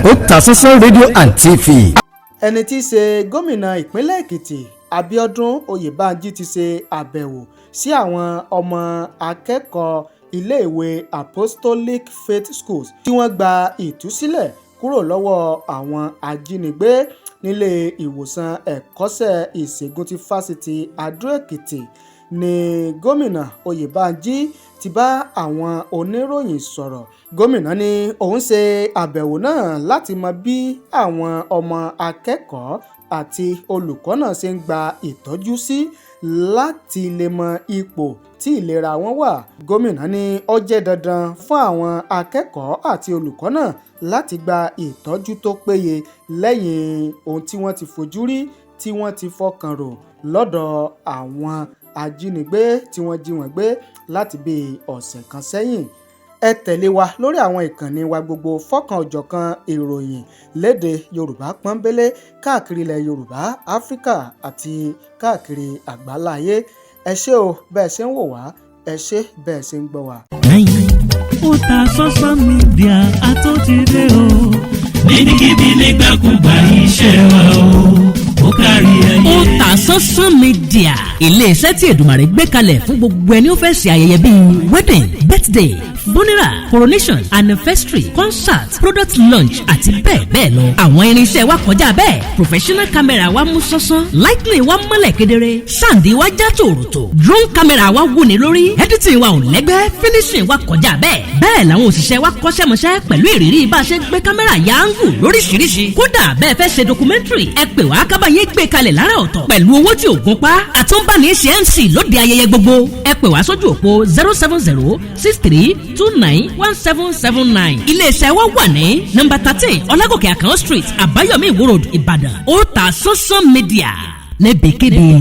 Otasansan rédíò and TV. ẹni tí í ṣe gómìnà ìpínlẹ̀ Èkìtì Abíọ́dún Oyèbánjí ti ṣe àbẹ̀wò sí àwọn ọmọ akẹ́kọ̀ọ́ iléèwé Apostolic School tí wọ́n gba ìtúsílẹ̀ kúrò lọ́wọ́ àwọn ajínigbé nílé ìwòsàn ẹ̀kọ́ṣẹ́ ìṣègùn ti fásitì Adó-Èkìtì ni gómìnà Oyèbánjí ti bá àwọn oníròyìn sọ̀rọ̀. Gómìnà ní òun ṣe àbẹ̀wò náà láti mọ bí àwọn ọmọ akẹ́kọ̀ọ́ àti olùkọ́ náà ṣe ń gba ìtọ́jú sí láti lè mọ ipò tí ìlera wọn wà. Gómìnà ní ó jẹ́ dandan fún àwọn akẹ́kọ̀ọ́ àti olùkọ́ náà láti gba ìtọ́jú tó péye lẹ́yìn ohun tí wọ́n ti fojú rí tí wọ́n ti fọkàn rò lọ́dọ̀ àwọn ajínigbé tí wọ́n jí wọn gbé láti bí ọ̀sẹ̀ kan sẹ́yìn. Ẹ tẹ̀lé wa lórí àwọn ìkànnì wa gbogbo fọ́kan òjọ̀kan ìròyìn lédè Yorùbá pọ́nbélé káàkiri ilẹ̀ Yorùbá, Áfíríkà àti káàkiri àgbáláyé. Ẹ ṣé o bẹ́ẹ̀ ṣe ń wò wá, ẹ ṣé bẹ́ẹ̀ ṣe ń gbọ́ wá. Otasansan Media àtúntìdé o níbikíbi nígbàkúgbà iṣẹ́ wa ó kárí ayé. Otasansan Media ilé-iṣẹ́ tí Èdùmàrè gbé kalẹ̀ fún gbogbo ẹni ó fẹ́ ṣe ayẹyẹ bíi wedding, birthday, funeral, coronation, anniversary, concert, product launch àti bẹ́ẹ̀ bẹ́ẹ̀ lọ. Àwọn irinṣẹ́ wa kọjá bẹ́ẹ̀. Professional camera wa mú sánsán. Lighting wa mọ́lẹ̀ kedere. Sound wa já tòròtò. Drone camera wa wúni lórí. Editing wa ò lẹ́gbẹ́. Finishing wa kọjá bẹ́ẹ̀. Bẹ́ẹ̀ làwọn òṣìṣẹ́ wa kọ́ṣẹ́mọṣẹ́ pẹ̀lú ìrírí bá a ṣe gbé kámẹ́rà ya áńgù lóríṣiríṣi. Kódà bẹ́ẹ̀ fẹ́ ṣe documentary. Ẹ pè wá kábàáyé gbé kalẹ̀ lára ọ̀tọ̀. Pẹ̀lú owó tí ò gún pa. Àtúnbáni ṣe MC lóde ayẹyẹ gbogbo. Ẹ pè wá sójú òpó 07063291779. Ilé-iṣẹ́ wa wà ní nọ́mbà 13 Ọlágòkè Àkànó Street, Àbáyọ̀mí Ìwó Road, Ìbàdàn. Otasansan Media níbikíbi.